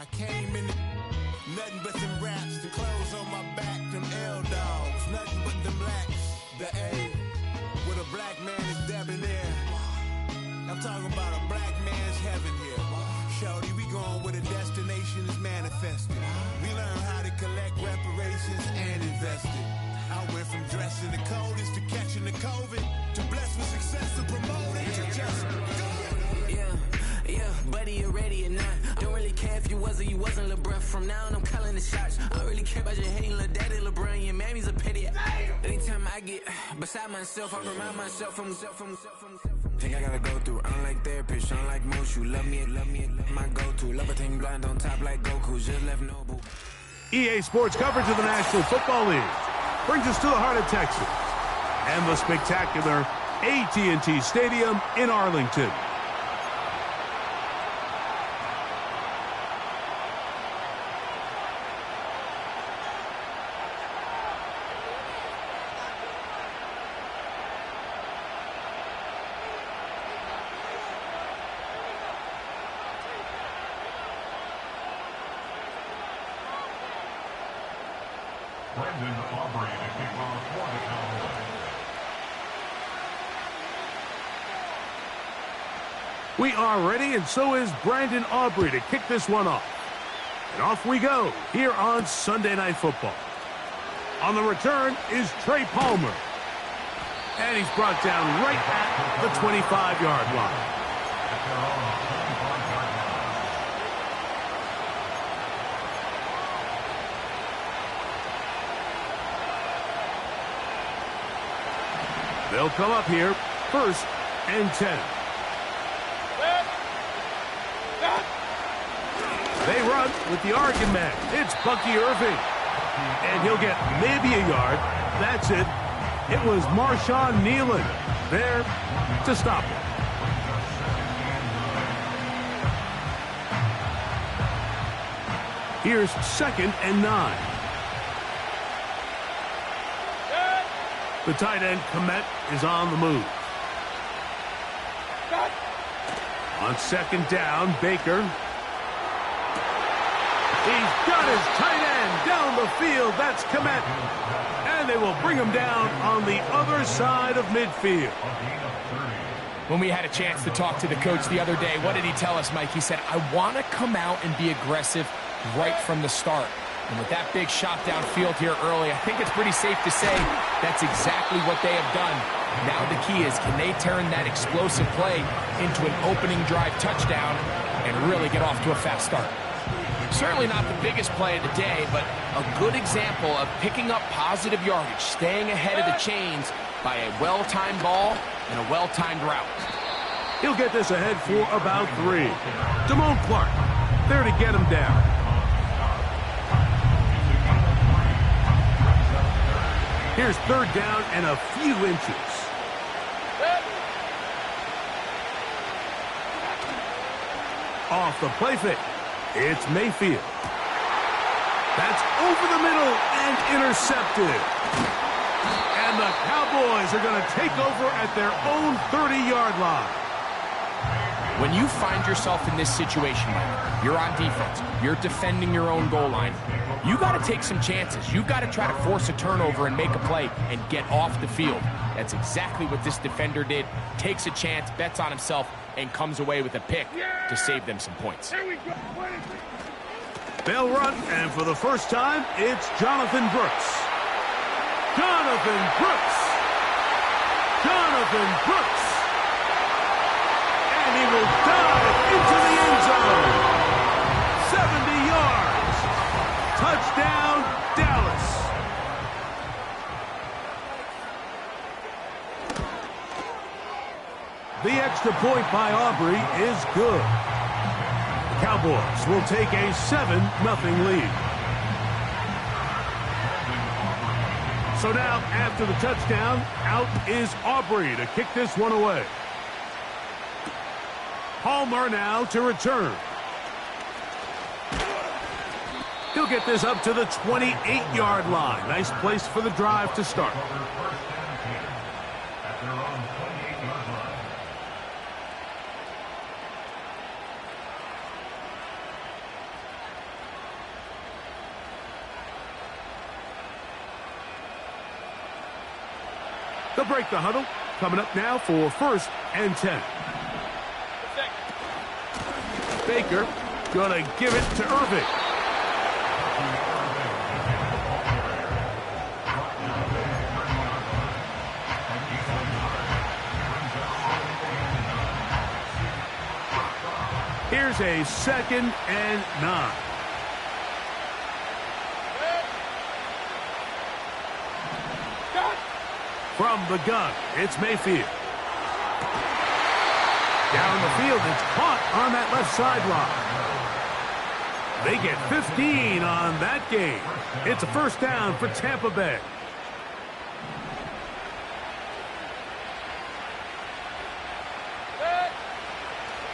I came in nothing but them raps, the clothes on my back, them L-dogs, nothing but them blacks. The A, with a black man is debonair. I'm talking about a black man's heaven here. Shorty, we going where the destination is manifested. We learn how to collect reparations and invest it. I went from dressing the coldest to catching the COVID, to blessed with success to promoting to just Yeah, buddy, you ready or not? Don't really care if you was or you wasn't, lil' bruh. From now on, I'm calling the shots. I don't really care about your hating, lil' daddy, LeBron. Your mammy's a pity. Anytime I get beside myself, I remind myself from. Think I gotta go through. I don't like therapist, I don't like most. You love me, my go-to. Love a team blind on top like Goku. Just left Noble. EA Sports coverage of the National Football League brings us to the heart of Texas and the spectacular AT&T Stadium in Arlington. We are ready, and so is Brandon Aubrey to kick this one off. And off we go here on Sunday Night Football. On the return is Trey Palmer. And he's brought down right at the 25-yard line. They'll come up here, 1st and 10. They run with the Oregon man. It's Bucky Irving. And he'll get maybe a yard. That's it. It was Marshawn Nealon there to stop it. Here's 2nd and 9. The tight end, Komet, is on the move. On 2nd down, Baker. He's got his tight end down the field. That's Komet. And they will bring him down on the other side of midfield. When we had a chance to talk to the coach the other day, what did he tell us, Mike? He said, I want to come out and be aggressive right from the start. And with that big shot downfield here early, I think it's pretty safe to say that's exactly what they have done. Now the key is, can they turn that explosive play into an opening drive touchdown and really get off to a fast start? Certainly not the biggest play of the day, but a good example of picking up positive yardage, staying ahead of the chains by a well-timed ball and a well-timed route. He'll get this ahead for about 3. Damone Clark there to get him down. Here's 3rd down and a few inches. Off the play fake. It's Mayfield. That's over the middle and intercepted. And the Cowboys are going to take over at their own 30-yard line. When you find yourself in this situation, Mike, you're on defense, you're defending your own goal line, you got to take some chances. You've got to try to force a turnover and make a play and get off the field. That's exactly what this defender did. Takes a chance, bets on himself, and comes away with a pick to save them some points. They'll run, and for the first time, it's Jonathan Brooks. Jonathan Brooks! Jonathan Brooks! And he will dive into the end zone. 70 yards. Touchdown, Dallas. The extra point by Aubrey is good. The Cowboys will take a 7-0 lead. So now, after the touchdown, out is Aubrey to kick this one away. Palmer now to return. He'll get this up to the 28-yard line. Nice place for the drive to start. They'll break the huddle. Coming up now for 1st and 10. Baker gonna give it to Irving. Here's a 2nd and 9. From the gun, it's Mayfield. Down the field, it's caught on that left sideline. They get 15 on that game. It's a 1st down for Tampa Bay.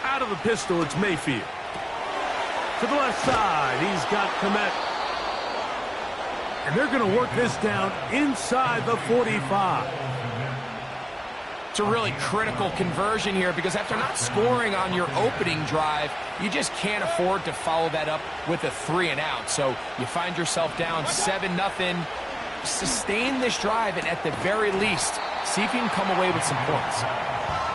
Out of the pistol, it's Mayfield. To the left side, he's got Komet. And they're going to work this down inside the 45. It's a really critical conversion here because after not scoring on your opening drive, you just can't afford to follow that up with a 3-and-out. So you find yourself down 7-0. Sustain this drive and at the very least, see if you can come away with some points.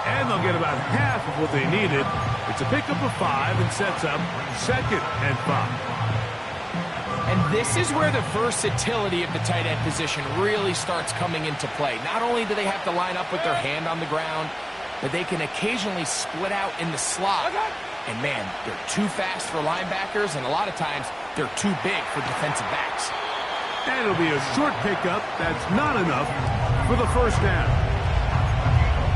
And they'll get about half of what they needed. It's a pickup of 5 and sets up 2nd and 5. And this is where the versatility of the tight end position really starts coming into play. Not only do they have to line up with their hand on the ground, but they can occasionally split out in the slot. And man, they're too fast for linebackers, and a lot of times they're too big for defensive backs. And it'll be a short pickup that's not enough for the 1st down.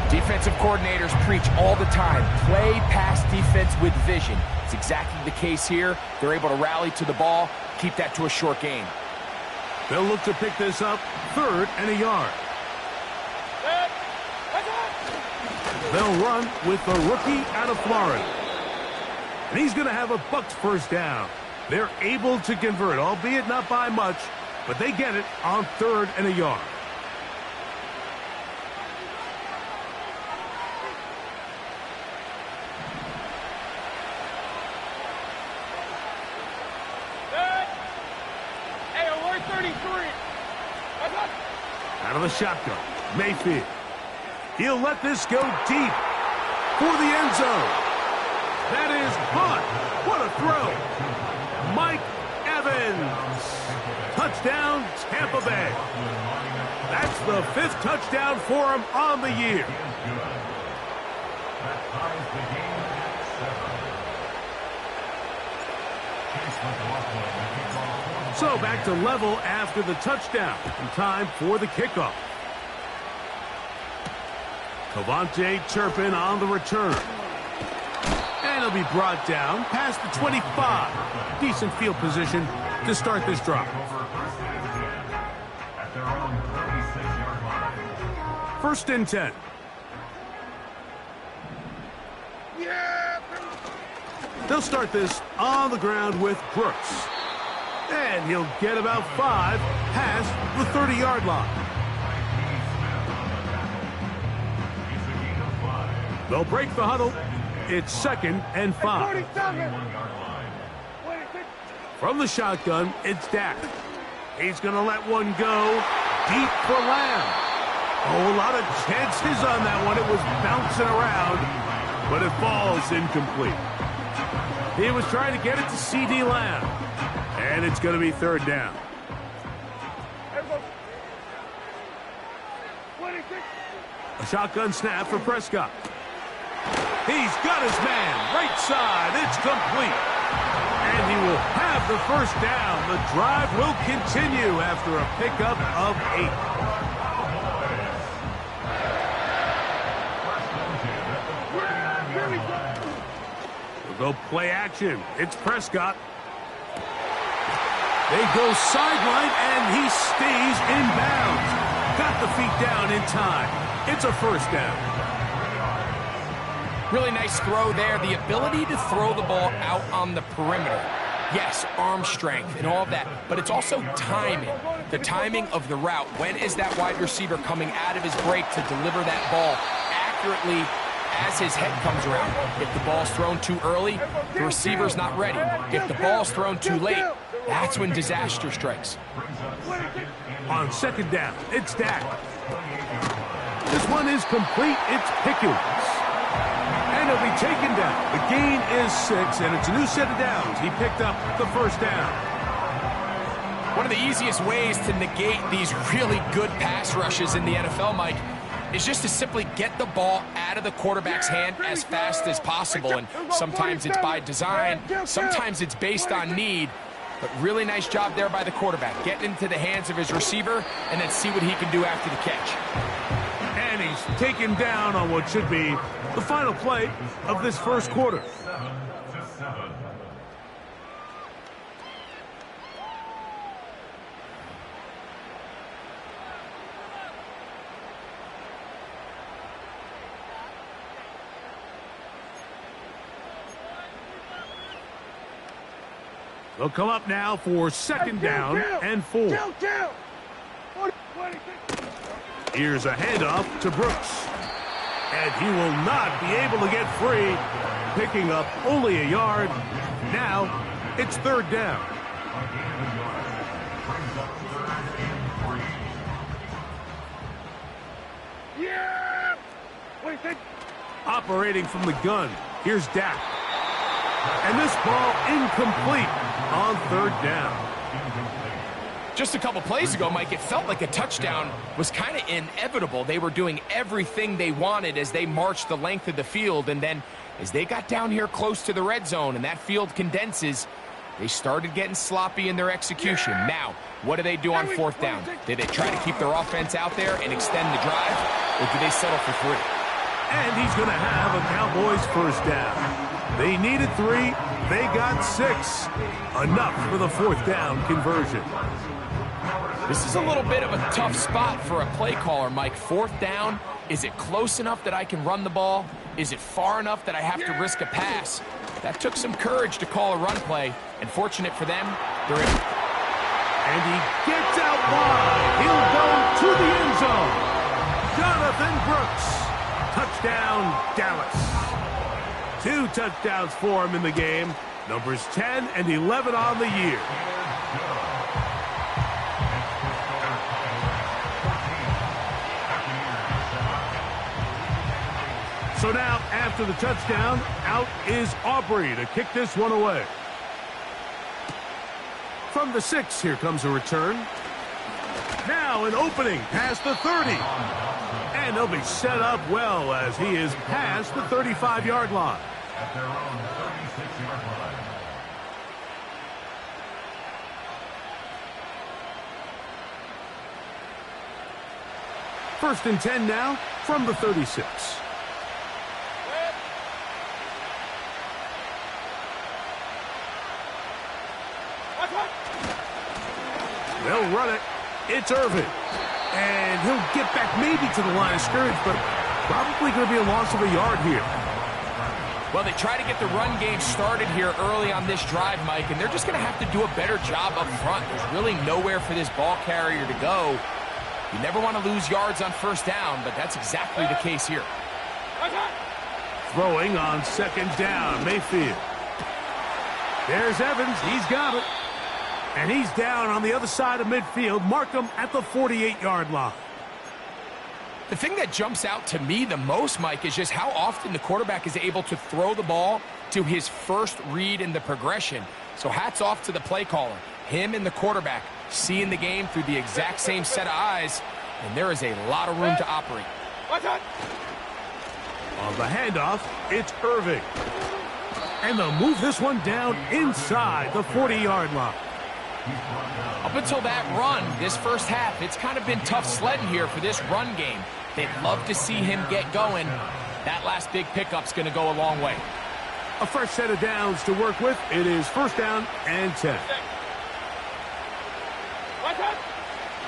Defensive coordinators preach all the time, play pass defense with vision. It's exactly the case here. They're able to rally to the ball, keep that to a short gain. They'll look to pick this up 3rd and a yard. They'll run with the rookie out of Florida. And he's going to have a Bucs 1st down. They're able to convert, albeit not by much, but they get it on 3rd and a yard. Out of the shotgun, Mayfield. He'll let this go deep for the end zone. That is caught. What a throw. Mike Evans. Touchdown, Tampa Bay. That's the 5th touchdown for him on the year. So back to level after the touchdown. And time for the kickoff. Cavante Turpin on the return. And he'll be brought down past the 25. Decent field position to start this drive. 1st and 10. They'll start this on the ground with Brooks. And he'll get about 5 past the 30-yard line. They'll break the huddle. It's 2nd and 5. From the shotgun, it's Dak. He's going to let one go deep for Lamb. Oh, a lot of chances on that one. It was bouncing around, but it falls incomplete. He was trying to get it to C.D. Lamb. And it's going to be 3rd down. A shotgun snap for Prescott. He's got his man right side. It's complete. And he will have the 1st down. The drive will continue after a pickup of 8. We'll go play action. It's Prescott. They go sideline, and he stays in bounds. Got the feet down in time. It's a 1st down. Really nice throw there. The ability to throw the ball out on the perimeter. Yes, arm strength and all of that, but it's also timing. The timing of the route. When is that wide receiver coming out of his break to deliver that ball accurately as his head comes around. If the ball's thrown too early, the receiver's not ready. If the ball's thrown too late, that's when disaster strikes. On second down, it's Dak. This one is complete. It's Pickens. And he'll be taken down. The gain is 6, and it's a new set of downs. He picked up the first down. One of the easiest ways to negate these really good pass rushes in the NFL, Mike, is just to simply get the ball out of the quarterback's hand as fast as possible. And sometimes it's by design, sometimes it's based on need. But really nice job there by the quarterback, getting into the hands of his receiver and then see what he can do after the catch. And he's taken down on what should be the final play of this first quarter. They'll come up now for second down and 4. Here's a handoff to Brooks. And he will not be able to get free, picking up only a yard. Now it's third down. Operating from the gun, here's Dak. And this ball incomplete on third down. Just a couple plays ago, Mike, it felt like a touchdown was kind of inevitable. They were doing everything they wanted as they marched the length of the field. And then as they got down here close to the red zone and that field condenses, they started getting sloppy in their execution. Now, what do they do on fourth down? Did they try to keep their offense out there and extend the drive, or do they settle for 3? And he's going to have a Cowboys first down. They needed 3. They got 6. Enough for the fourth down conversion. This is a little bit of a tough spot for a play caller, Mike. Fourth down, is it close enough that I can run the ball? Is it far enough that I have to risk a pass? That took some courage to call a run play, and fortunate for them, they're in. And he gets out wide. He'll go to the end zone. Jonathan Brooks. Touchdown, Dallas. 2 touchdowns for him in the game. Numbers 10 and 11 on the year. So now, after the touchdown, out is Aubrey to kick this one away. From the 6, here comes a return. Now an opening past the 30. And he'll be set up well as he is past the 35-yard line. At their own 36-yard line. First and 10 now from the 36. They'll run it. It's Irvin. And he'll get back maybe to the line of scrimmage, but probably going to be a loss of a yard here. Well, they try to get the run game started here early on this drive, Mike, and they're just going to have to do a better job up front. There's really nowhere for this ball carrier to go. You never want to lose yards on first down, but that's exactly the case here. Throwing on second down, Mayfield. There's Evans. He's got it. And he's down on the other side of midfield. Mark him at the 48-yard line. The thing that jumps out to me the most, Mike, is just how often the quarterback is able to throw the ball to his first read in the progression. So hats off to the play caller. Him and the quarterback seeing the game through the exact same set of eyes, and there is a lot of room to operate. On the handoff, it's Irving. And they'll move this one down inside the 40-yard line. Up until that run, this first half, it's kind of been tough sledding here for this run game. They'd love to see him get going. That last big pickup's going to go a long way. A fresh set of downs to work with. It is first down and 10.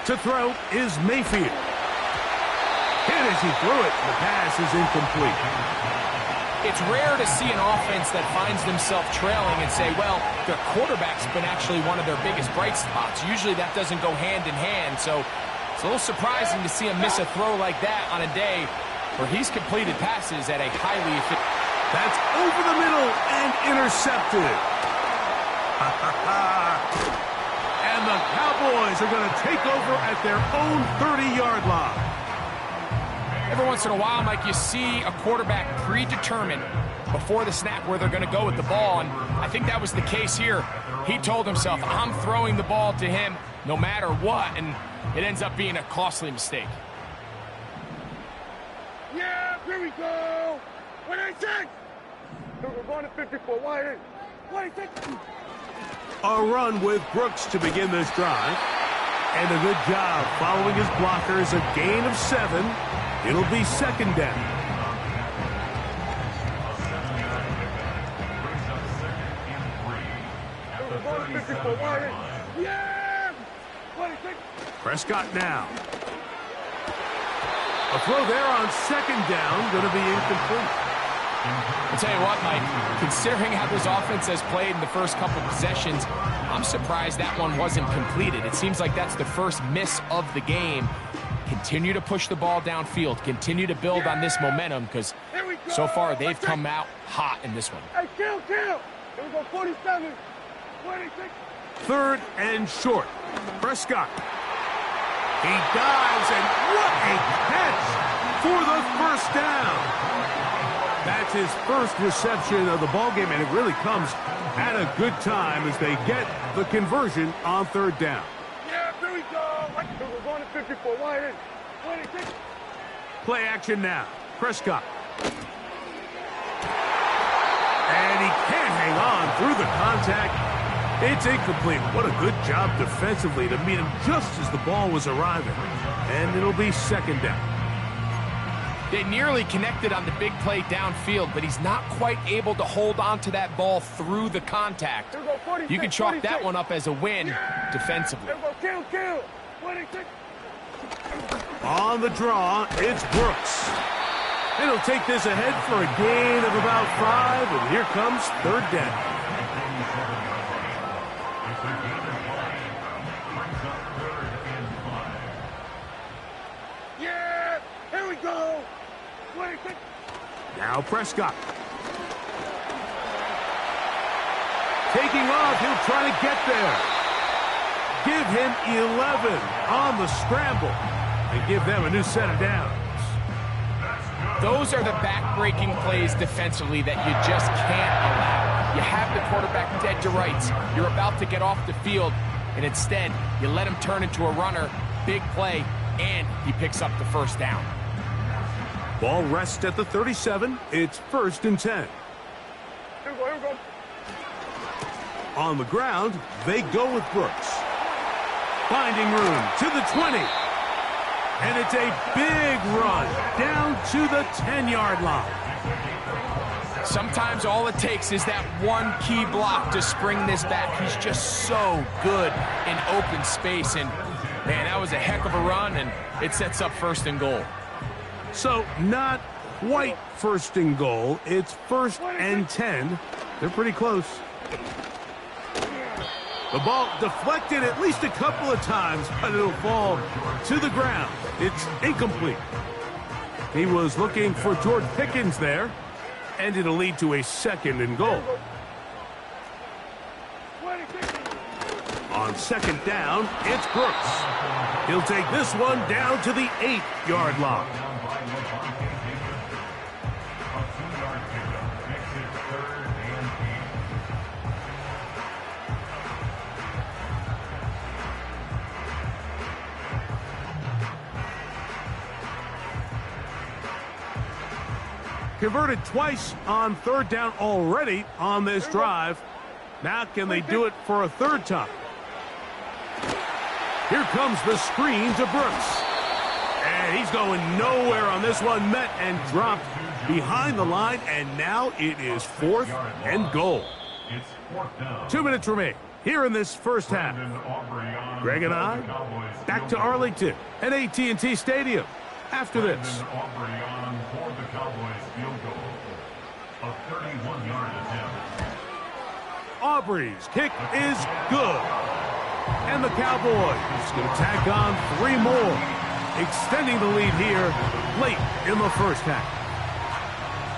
To throw is Mayfield. Hit as he threw it. The pass is incomplete. It's rare to see an offense that finds themselves trailing and say, well, their quarterback's been actually one of their biggest bright spots. Usually that doesn't go hand in hand, so it's a little surprising to see him miss a throw like that on a day where he's completed passes at a highly efficient... That's over the middle and intercepted. And the Cowboys are going to take over at their own 30-yard line. Every once in a while, Mike, you see a quarterback predetermined before the snap where they're going to go with the ball, and I think that was the case here. He told himself, I'm throwing the ball to him no matter what, and it ends up being a costly mistake. Yeah, here we go. 186. We're going to 54. 186. A run with Brooks to begin this drive. And a good job following his blockers. A gain of 7. It'll be second down. Yeah. 26. Prescott now. A throw there on second down, going to be incomplete. I'll tell you what, Mike, considering how this offense has played in the first couple possessions, I'm surprised that one wasn't completed. It seems like that's the first miss of the game. Continue to push the ball downfield. Continue to build on this momentum because so far they've come out hot in this one. Hey, kill. Here we go, 47. 26. Third and short. Prescott. He dives, and what a catch for the first down. That's his first reception of the ballgame, and it really comes at a good time as they get the conversion on third down. Yeah, here we go. We're going to 54. 26. Play action now. Prescott. And he can't hang on through the contact. It's incomplete. What a good job defensively to meet him just as the ball was arriving. And it'll be second down. They nearly connected on the big play downfield, but he's not quite able to hold on to that ball through the contact. You can chalk that one up as a win defensively. Kill. 26. On the draw, it's Brooks. And he'll take this ahead for a gain of about 5, and here comes third down. Yeah, here we go. 26. Now Prescott. Taking off, he'll try to get there. Give him 11 on the scramble and give them a new set of downs. Those are the back-breaking plays defensively that you just can't allow. You have the quarterback dead to rights. You're about to get off the field, and instead, you let him turn into a runner, big play, and he picks up the first down. Ball rests at the 37. It's first and 10. Here we go. On the ground, they go with Brooks. Finding room to the 20. And it's a big run down to the 10-yard line. Sometimes all it takes is that one key block to spring this back. He's just so good in open space. And, man, that was a heck of a run, and it sets up first and goal. So not quite first and goal. It's first and 10. They're pretty close. The ball deflected at least a couple of times, but it'll fall to the ground. It's incomplete. He was looking for George Pickens there, and it'll lead to a second and goal. On second down, it's Brooks. He'll take this one down to the 8-yard line. Converted twice on third down already on this drive. Now can they do it for a third time? Here comes the screen to Brooks. And he's going nowhere on this one. Met and dropped behind the line. And now it is fourth and goal. 2 minutes remain here in this first half. Greg and I back to Arlington at AT&T Stadium after this. Aubrey's kick is good. And the Cowboys going to tack on 3 more, extending the lead here late in the first half.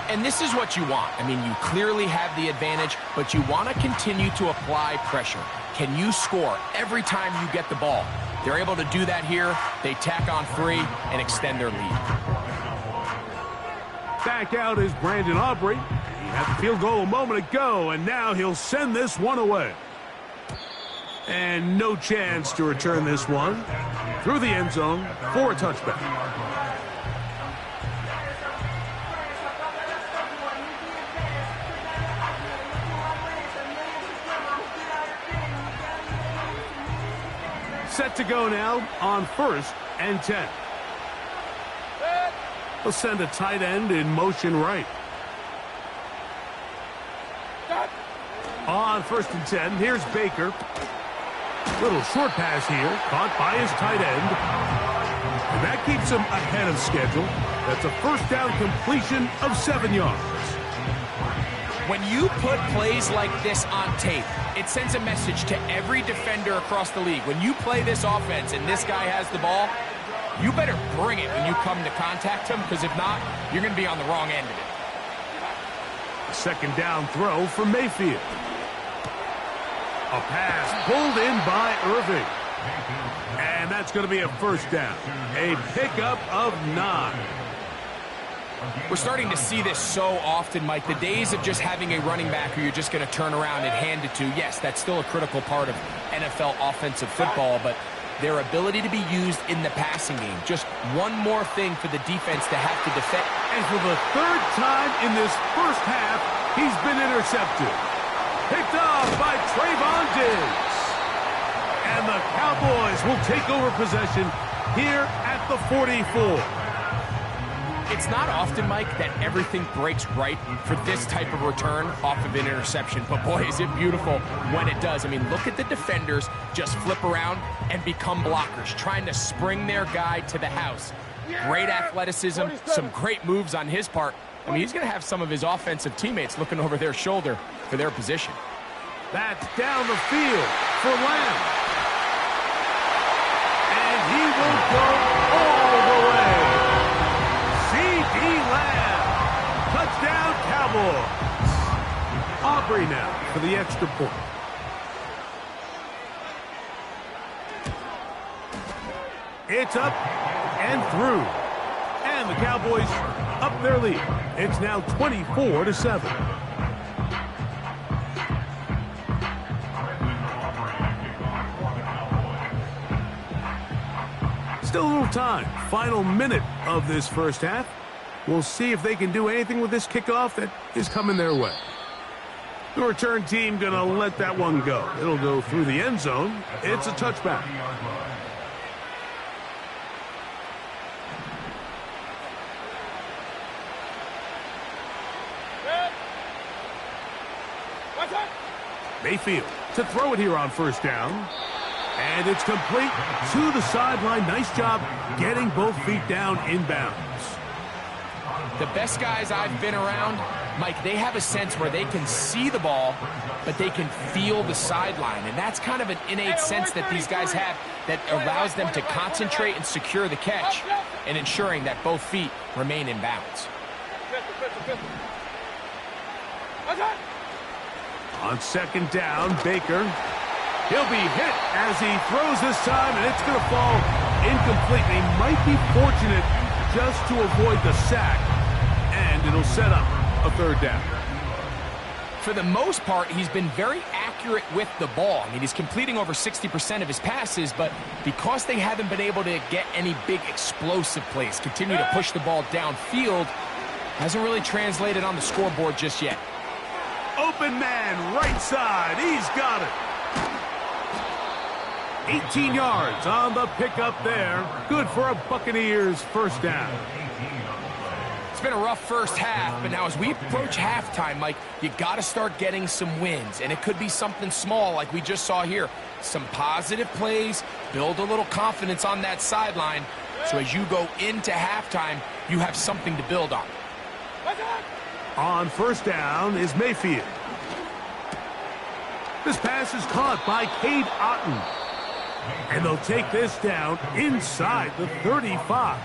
And this is what you want. I mean, you clearly have the advantage, but you want to continue to apply pressure. Can you score every time you get the ball? They're able to do that here. They tack on 3 and extend their lead. Back out is Brandon Aubrey. He had the field goal a moment ago, and now he'll send this one away. And no chance to return this one through the end zone for a touchback. Set to go now on 1st and 10. He'll send a tight end in motion right. On 1st and 10, here's Baker. Little short pass here, caught by his tight end. And that keeps him ahead of schedule. That's a first down completion of 7 yards. When you put plays like this on tape, it sends a message to every defender across the league. When you play this offense and this guy has the ball, you better bring it when you come to contact him, because if not, you're going to be on the wrong end of it. Second down throw for Mayfield. A pass pulled in by Irving. And that's going to be a first down. A pickup of 9. We're starting to see this so often, Mike. The days of just having a running back who you're just going to turn around and hand it to, yes, that's still a critical part of NFL offensive football, but their ability to be used in the passing game. Just one more thing for the defense to have to defend. And for the 3rd time in this first half, he's been intercepted. Picked off by Trayvon Diggs. And the Cowboys will take over possession here at the 44. It's not often, Mike, that everything breaks right for this type of return off of an interception. But, boy, is it beautiful when it does. I mean, look at the defenders just flip around and become blockers, trying to spring their guy to the house. Great athleticism, some great moves on his part. I mean, he's going to have some of his offensive teammates looking over their shoulder for their position. That's down the field for Lamb. And he will go all the way. C.D. Lamb. Touchdown, Cowboys. Aubrey now for the extra point. It's up and through. And the Cowboys up their lead. It's now 24-7. Still a little time. Final minute of this first half. We'll see if they can do anything with this kickoff that is coming their way. The return team going to let that one go. It'll go through the end zone. It's a touchback. Mayfield to throw it here on first down. And it's complete to the sideline. Nice job getting both feet down inbounds. The best guys I've been around, Mike, they have a sense where they can see the ball, but they can feel the sideline. And that's kind of an innate sense that these guys have that allows them to concentrate and secure the catch and ensuring that both feet remain in bounds. On second down, Baker. He'll be hit as he throws this time, and it's going to fall incomplete. They might be fortunate just to avoid the sack, and it'll set up a third down. For the most part, he's been very accurate with the ball. I mean, he's completing over 60% of his passes, but because they haven't been able to get any big explosive plays, continue to push the ball downfield, hasn't really translated on the scoreboard just yet. Open man, right side. He's got it. 18 yards on the pickup there. Good for a Buccaneers first down. It's been a rough first half, but now as we approach halftime, Mike, you got to start getting some wins, and it could be something small like we just saw here. Some positive plays, build a little confidence on that sideline, so as you go into halftime, you have something to build on. On first down is Mayfield. This pass is caught by Cade Otton. And they'll take this down inside the 35.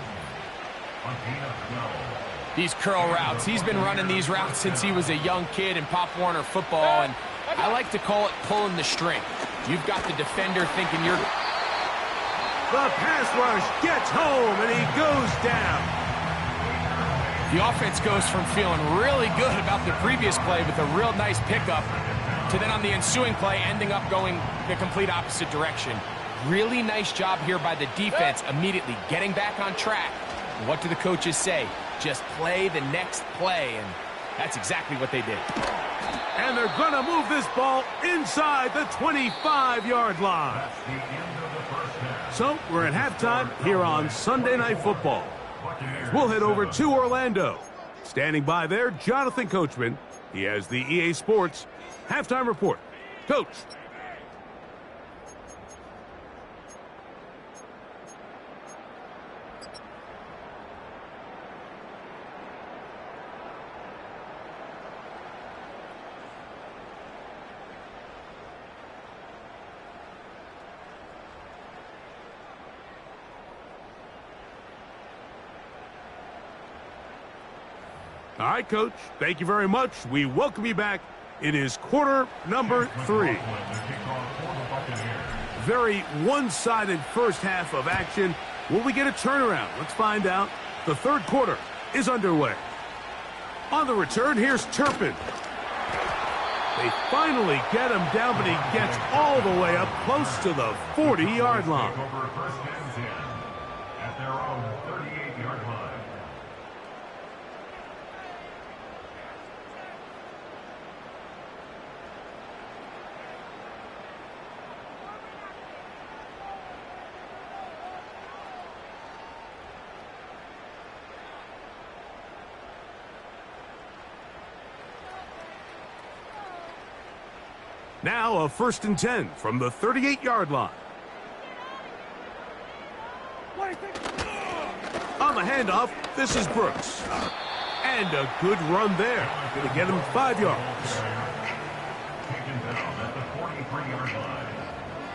These curl routes, he's been running these routes since he was a young kid in Pop Warner football, and I like to call it pulling the string. You've got the defender thinking you're... The pass rush gets home, and he goes down. The offense goes from feeling really good about the previous play with a real nice pickup to then on the ensuing play ending up going the complete opposite direction. Really nice job here by the defense, immediately getting back on track. What do the coaches say? Just play the next play, and that's exactly what they did. And they're going to move this ball inside the 25-yard line. So we're at halftime here on Sunday Night Football. We'll head over to Orlando. Standing by there, Jonathan Coachman. He has the EA Sports halftime report. Coach. All right, Coach. Thank you very much. We welcome you back. It is quarter number 3. Very one-sided first half of action. Will we get a turnaround? Let's find out. The third quarter is underway. On the return, here's Turpin. They finally get him down, but he gets all the way up close to the 40-yard line. At their own 38-yard line. Now a 1st and 10 from the 38-yard line. On the handoff, this is Brooks. And a good run there. Going to get him 5 yards. Taken down at the 43-yard line.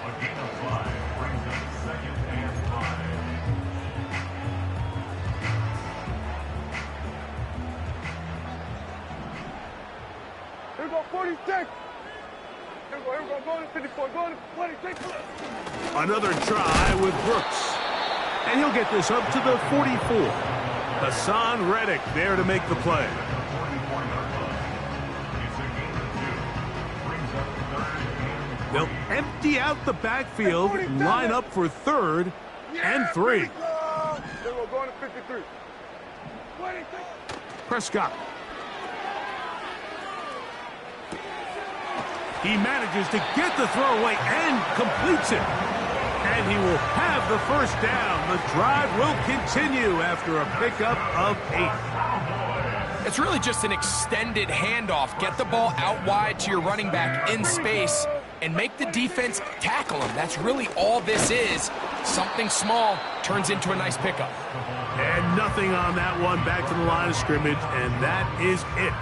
A gain of 5 brings up 2nd and 5. Here we go, 46. Here we go, go to 54, go to 46. Another try with Brooks. And he'll get this up to the 44. Hassan Reddick there to make the play. They'll empty out the backfield, line up for 3rd and 3. Here we go, going to 53. 26. Prescott. He manages to get the throw away and completes it. And he will have the first down. The drive will continue after a pickup of 8. It's really just an extended handoff. Get the ball out wide to your running back in space and make the defense tackle him. That's really all this is. Something small turns into a nice pickup. And nothing on that one, back to the line of scrimmage, and that is it.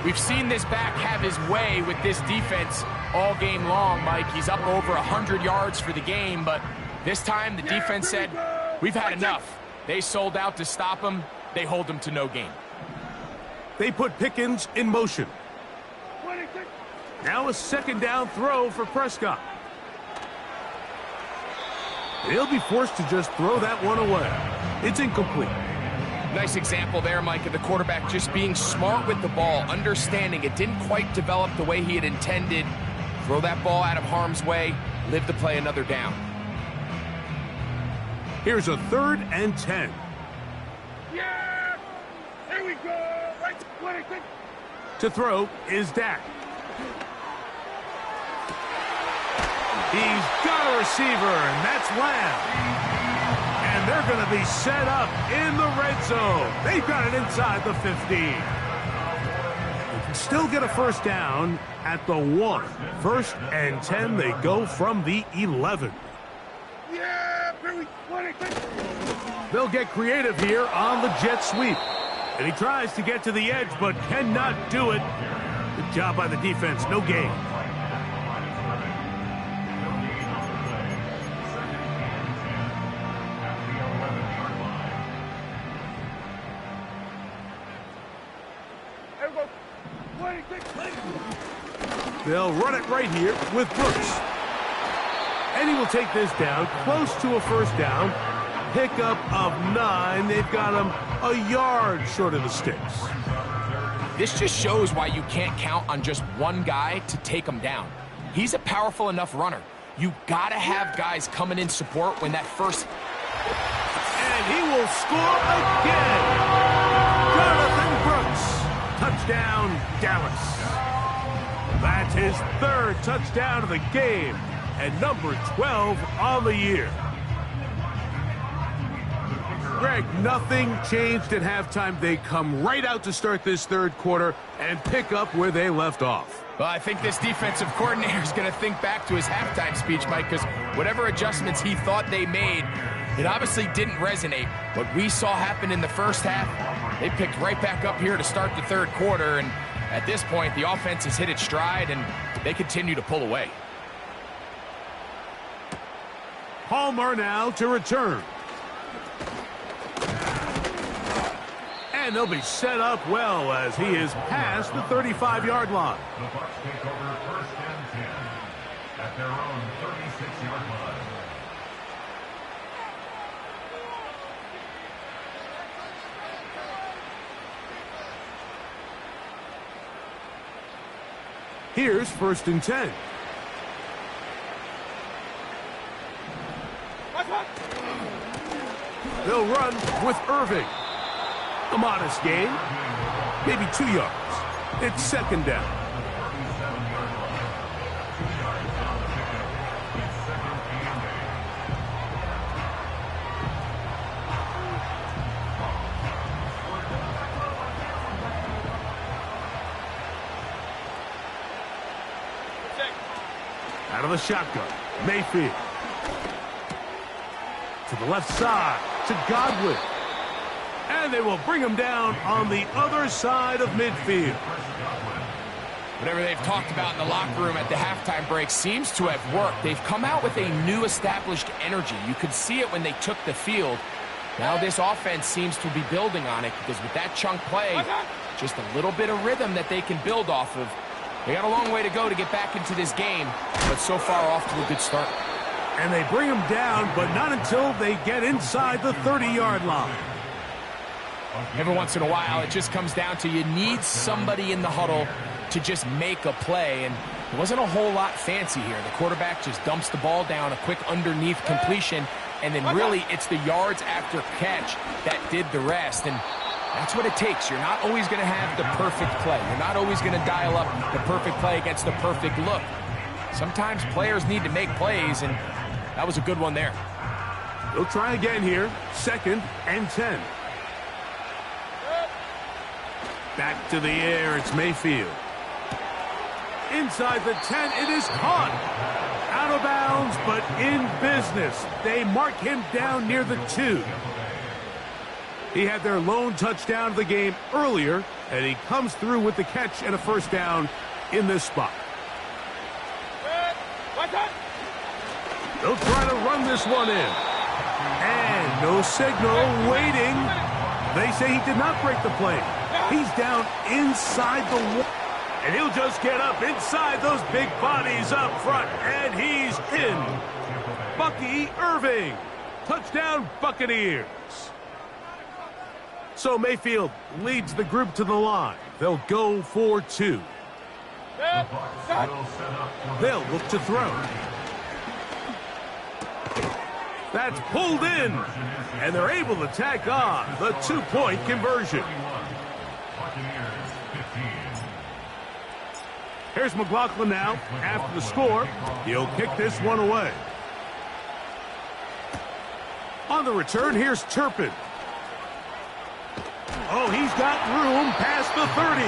We've seen this back have his way with this defense all game long, Mike. He's up over 100 yards for the game, but this time the defense said, we've had enough. They sold out to stop him. They hold him to no gain. They put Pickens in motion. Now a 2nd down throw for Prescott. He'll be forced to just throw that one away. It's incomplete. Nice example there, Mike, of the quarterback just being smart with the ball, understanding it didn't quite develop the way he had intended. Throw that ball out of harm's way, live to play another down. Here's a 3rd and 10. Yeah! Here we go! Right, 26. To throw is Dak. He's got a receiver, and that's Lamb. And they're going to be set up in the red zone. They've got it inside the 15. They can still get a first down at the 1. 1st and 10, they go from the 11. Yeah! Here we 26. They'll get creative here on the jet sweep. And he tries to get to the edge, but cannot do it. Good job by the defense. No gain. They'll run it right here with Brooks. And he will take this down, close to a first down. Pickup of 9. They've got him a yard short of the sticks. This just shows why you can't count on just one guy to take him down. He's a powerful enough runner. You gotta have guys coming in support when that first... And he will score again. Jonathan Brooks. Touchdown, Dallas. That's his 3rd touchdown of the game and number 12 on the year. Greg, nothing changed at halftime. They come right out to start this 3rd quarter and pick up where they left off. Well, I think this defensive coordinator is going to think back to his halftime speech, Mike, because whatever adjustments he thought they made, it obviously didn't resonate. What we saw happen in the first half, they picked right back up here to start the 3rd quarter, and at this point, the offense has hit its stride, and they continue to pull away. Palmer now to return. And they'll be set up well as he is past the 35-yard line. The Bucs take over 1st and 10 at their own 36-yard line. Here's 1st and 10. They'll run with Irving. A modest gain, maybe 2 yards. It's 2nd down. Out of the shotgun, Mayfield. To the left side, to Godwin. And they will bring him down on the other side of midfield. Whatever they've talked about in the locker room at the halftime break seems to have worked. They've come out with a new established energy. You could see it when they took the field. Now this offense seems to be building on it because with that chunk play, just a little bit of rhythm that they can build off of. They got a long way to go to get back into this game, but so far off to a good start. And they bring him down, but not until they get inside the 30-yard line. Every once in a while, it just comes down to you need somebody in the huddle to just make a play, and it wasn't a whole lot fancy here. The quarterback just dumps the ball down, a quick underneath completion, and then really it's the yards after catch that did the rest, and that's what it takes. You're not always going to have the perfect play. You're not always going to dial up the perfect play against the perfect look. Sometimes players need to make plays, and that was a good one there. They'll try again here, 2nd and 10. Back to the air, it's Mayfield. Inside the 10, it is caught. Out of bounds, but in business. They mark him down near the 2. He had their lone touchdown of the game earlier, and he comes through with the catch and a 1st down in this spot. They'll try to run this one in. And no signal, waiting. They say he did not break the play. He's down inside the wall. And he'll just get up inside those big bodies up front. And he's in. Bucky Irving. Touchdown, Buccaneers. So Mayfield leads the group to the line. They'll go for 2. They'll look to throw. That's pulled in. And they're able to tack on the 2-point conversion. Here's McLaughlin now. After the score, he'll kick this one away. On the return, here's Turpin. Oh, he's got room past the 30.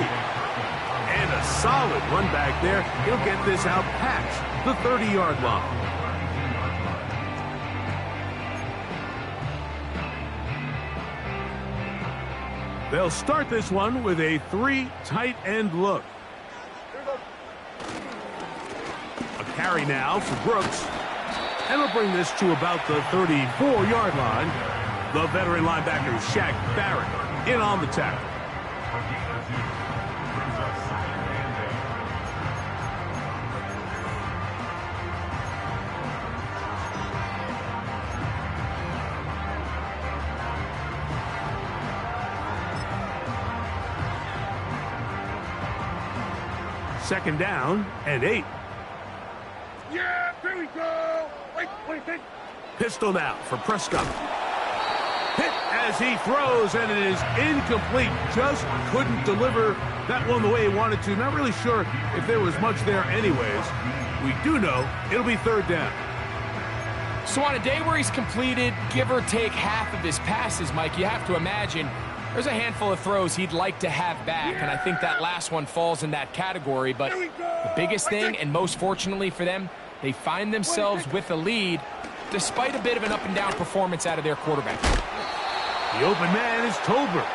And a solid run back there. He'll get this out past the 30-yard line. They'll start this one with a 3 tight end look. A carry now for Brooks. And he'll bring this to about the 34-yard line. The veteran linebacker, Shaq Barrett, in on the tackle. 2nd down and 8. Yeah, here we go. Wait, what do you think? Pistol now for Prescott. Hit as he throws, and it is incomplete. Just couldn't deliver that one the way he wanted to. Not really sure if there was much there anyways. We do know it'll be 3rd down. So on a day where he's completed, give or take half of his passes, Mike, you have to imagine there's a handful of throws he'd like to have back, and I think that last one falls in that category. But the biggest thing, and most fortunately for them, they find themselves with a lead despite a bit of an up-and-down performance out of their quarterback. The open man is Tolbert.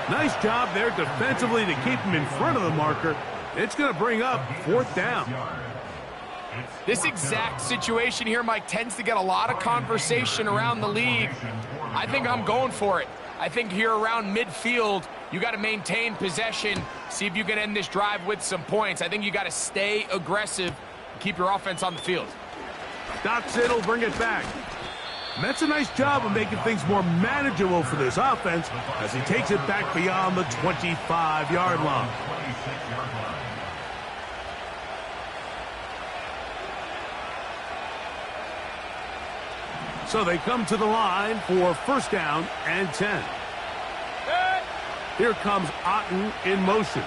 Nice job there defensively to keep him in front of the marker. It's going to bring up 4th down. This exact situation here, Mike, tends to get a lot of conversation around the league. I think I'm going for it. I think here around midfield, you got to maintain possession, see if you can end this drive with some points. I think you got to stay aggressive and keep your offense on the field. Dotson will bring it back. And that's a nice job of making things more manageable for this offense as he takes it back beyond the 25-yard line. So they come to the line for 1st down and 10. Here comes Otten in motion.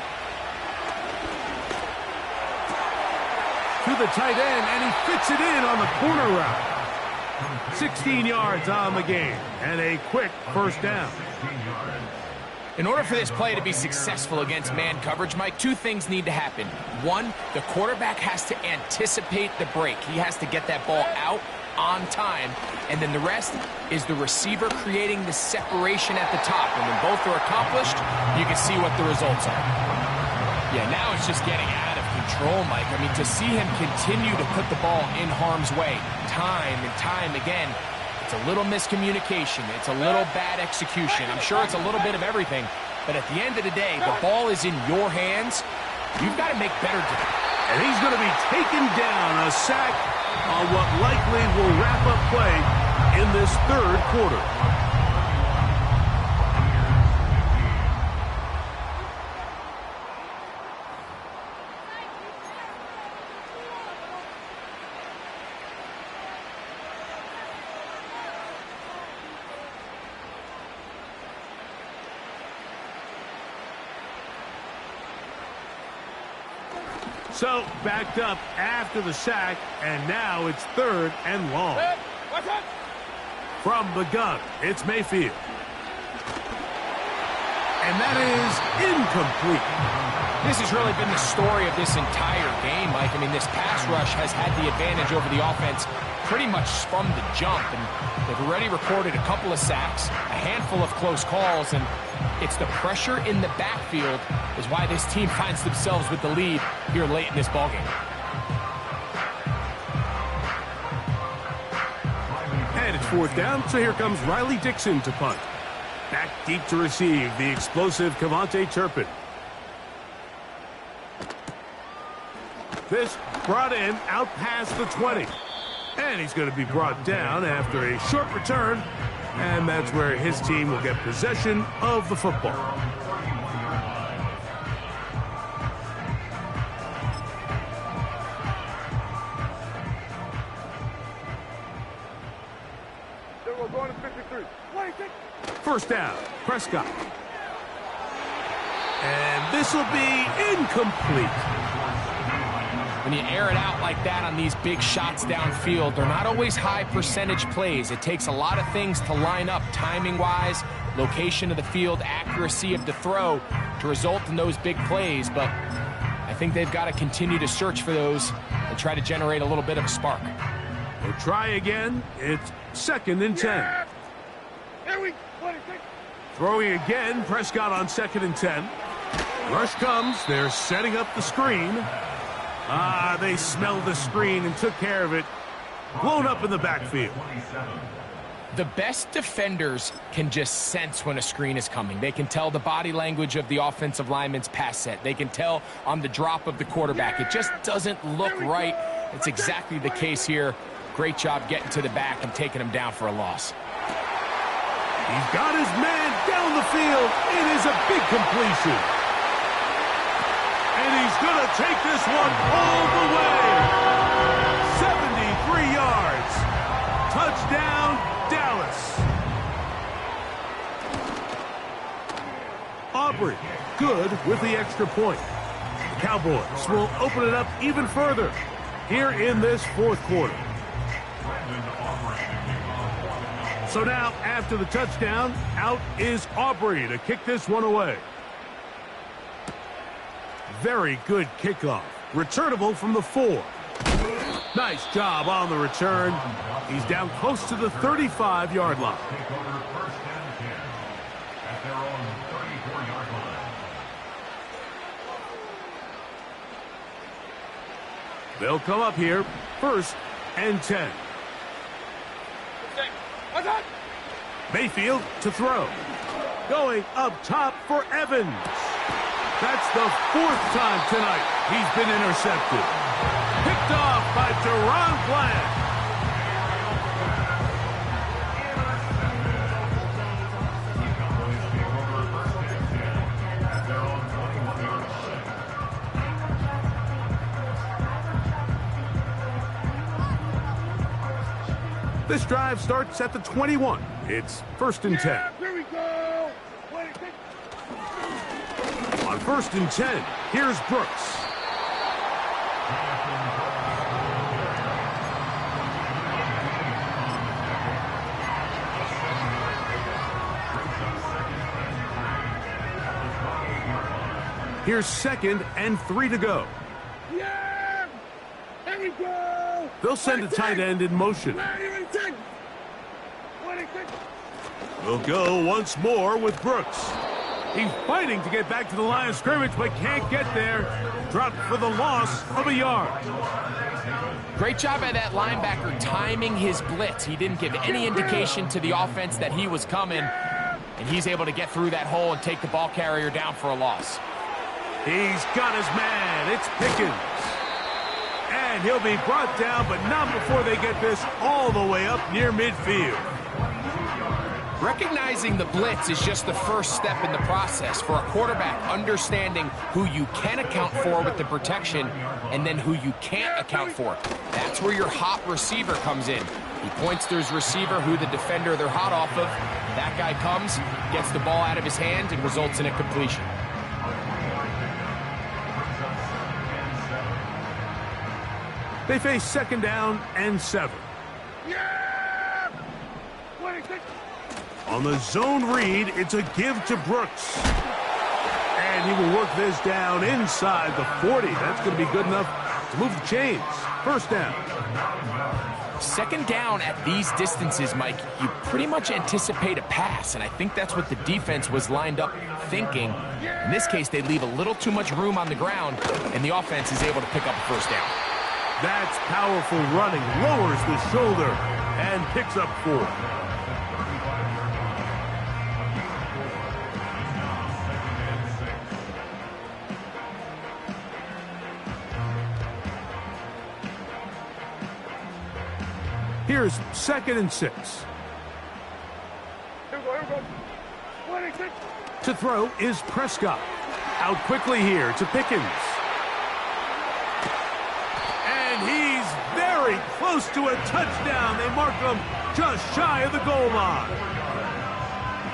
To the tight end, and he fits it in on the corner route. 16 yards on the game, and a quick 1st down. In order for this play to be successful against man coverage, Mike, 2 things need to happen. 1, the quarterback has to anticipate the break. He has to get that ball out on time, and then the rest is the receiver creating the separation at the top. And when both are accomplished, you can see what the results are. Yeah, now it's just getting out of control, Mike. I mean, to see him continue to put the ball in harm's way time and time again, it's a little miscommunication. It's a little bad execution. I'm sure it's a little bit of everything, but at the end of the day, the ball is in your hands. You've got to make better decisions. And he's going to be taken down, a sack on what likely will wrap up play in this 3rd quarter. So, backed up after the sack, and now it's 3rd and long. From the gun, it's Mayfield. And that is incomplete. This has really been the story of this entire game, Mike. I mean, this pass rush has had the advantage over the offense pretty much from the jump, and they've already recorded a couple of sacks, a handful of close calls, and it's the pressure in the backfield is why this team finds themselves with the lead here late in this ballgame. And it's 4th down, so here comes Riley Dixon to punt. Back deep to receive the explosive Kevontae Turpin. This brought in out past the 20. And he's going to be brought down after a short return. And that's where his team will get possession of the football. We're going to 53. 1st down, Prescott. And this will be incomplete. When you air it out like that on these big shots downfield, they're not always high percentage plays. It takes a lot of things to line up timing-wise, location of the field, accuracy of the throw to result in those big plays. But I think they've got to continue to search for those and try to generate a little bit of a spark. We'll try again. It's 2nd and 10. Here we go. Throwing again, Prescott on 2nd and 10. Rush comes. They're setting up the screen. They smelled the screen and took care of it. Blown up in the backfield. The best defenders can just sense when a screen is coming. They can tell the body language of the offensive lineman's pass set. They can tell on the drop of the quarterback. It just doesn't look right. It's exactly the case here. Great job getting to the back and taking him down for a loss. He's got his man down the field. It is a big completion. And he's He's going to take this one all the way. 73 yards. Touchdown, Dallas. Aubrey, good with the extra point. The Cowboys will open it up even further here in this fourth quarter. So now, after the touchdown, out is Aubrey to kick this one away. Very good kickoff. Returnable from the 4. Nice job on the return. He's down close to the 35-yard line. They'll come up here, 1st and 10. Mayfield to throw. Going up top for Evans. That's the 4th time tonight he's been intercepted. Picked off by Deron Bland. This drive starts at the 21. It's 1st and 10. Here we go. On 1st and 10, here's Brooks. Here's 2nd and 3 to go. Yeah! Here we go! They'll send a tight end in motion. We'll go once more with Brooks. He's fighting to get back to the line of scrimmage, but can't get there. Dropped for the loss of a yard. Great job by that linebacker timing his blitz. He didn't give any indication to the offense that he was coming, and he's able to get through that hole and take the ball carrier down for a loss. He's got his man. It's Pickens. And he'll be brought down, but not before they get this all the way up near midfield. Recognizing the blitz is just the first step in the process for a quarterback, understanding who you can account for with the protection and then who you can't account for. That's where your hot receiver comes in. He points to his receiver, who the defender they're hot off of. That guy comes, gets the ball out of his hand, and results in a completion. They face 2nd down and 7. Yeah! 26. On the zone read, it's a give to Brooks. And he will work this down inside the 40. That's going to be good enough to move the chains. 1st down. 2nd down at these distances, Mike, you pretty much anticipate a pass, and I think that's what the defense was lined up thinking. In this case, they leave a little too much room on the ground, and the offense is able to pick up a 1st down. That's powerful running. Lowers the shoulder and picks up 4. Here's 2nd and 6. Here we go. 26. To throw is Prescott. Out quickly here to Pickens. And he's very close to a touchdown. They mark him just shy of the goal line.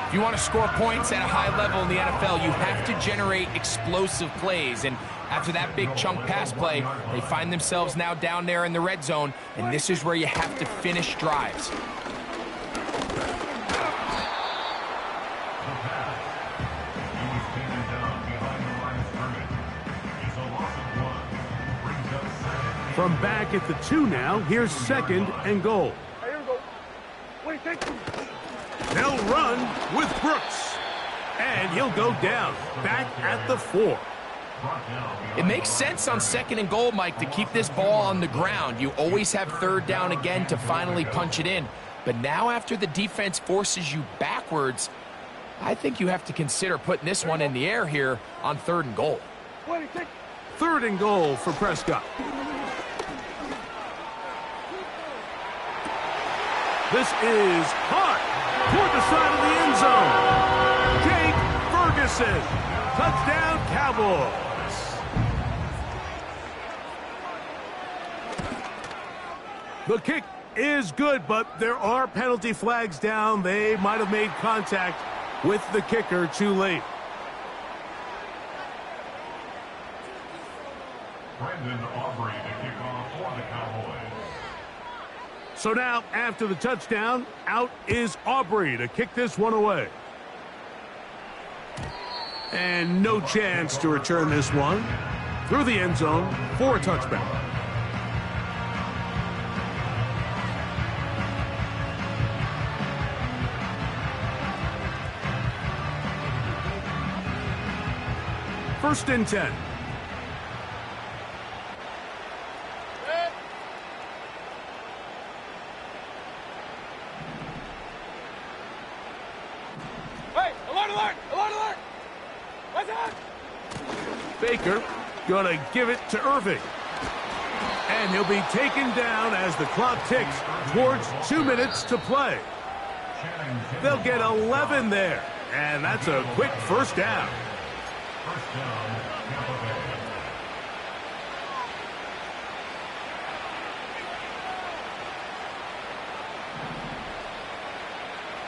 If you want to score points at a high level in the NFL, you have to generate explosive plays. And after that big chunk pass play, they find themselves now down there in the red zone, and this is where you have to finish drives. From back at the 2 now, here's 2nd and goal. Here we go. 26. They'll run with Brooks. And he'll go down, back at the 4. It makes sense on 2nd and goal, Mike, to keep this ball on the ground. You always have 3rd down again to finally punch it in. But now after the defense forces you backwards, I think you have to consider putting this one in the air here on 3rd and goal. 26. 3rd and goal for Prescott. This is hot toward the side of the end zone. Jake Ferguson. Touchdown, Cowboys. The kick is good, but there are penalty flags down. They might have made contact with the kicker too late. Brendan Aubrey to kick off for the Cowboys. So now, after the touchdown, out is Aubrey to kick this one away. And no chance to return this one through the end zone for a touchback. First and 10. Baker gonna give it to Irving. And he'll be taken down as the clock ticks towards 2 minutes to play. They'll get 11 there, and that's a quick first down. First down, Tampa Bay.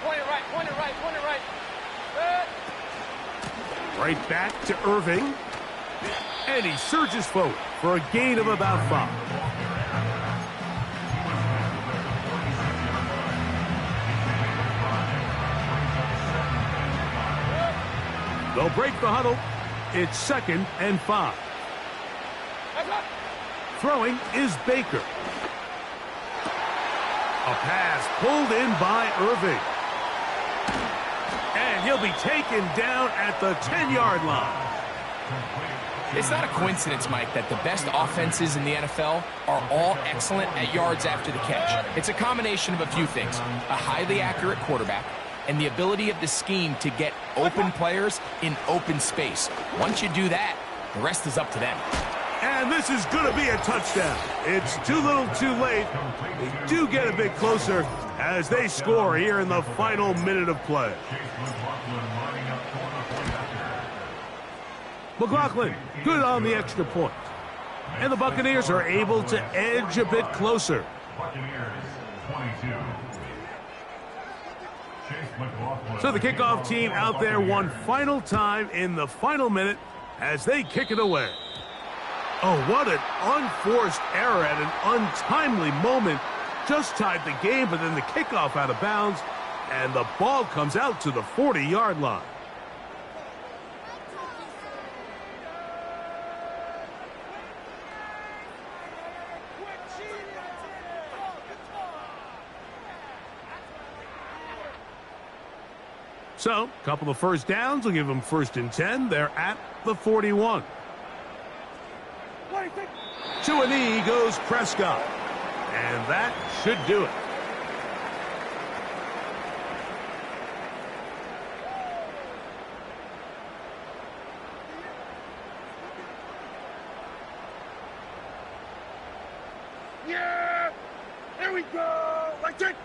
Point it right. Right back to Irving. And he surges forward for a gain of about 5. They'll break the huddle. It's 2nd and 5. Throwing is Baker. A pass pulled in by Irving. And he'll be taken down at the 10-yard line. It's not a coincidence, Mike, that the best offenses in the NFL are all excellent at yards after the catch. It's a combination of a few things: a highly accurate quarterback and the ability of the scheme to get open players in open space. Once you do that, the rest is up to them. And this is going to be a touchdown. It's too little too late. They do get a bit closer as they score here in the final minute of play. McLaughlin, good on the extra point. And the Buccaneers are able to edge a bit closer. Buccaneers 22. So the kickoff team out there one final time in the final minute as they kick it away. Oh, what an unforced error at an untimely moment. Just tied the game, but then the kickoff out of bounds, and the ball comes out to the 40-yard line. So, a couple of first downs will give them 1st and 10. They're at the 41. To a knee goes Prescott. And that should do it. Yeah! Here we go! Like it!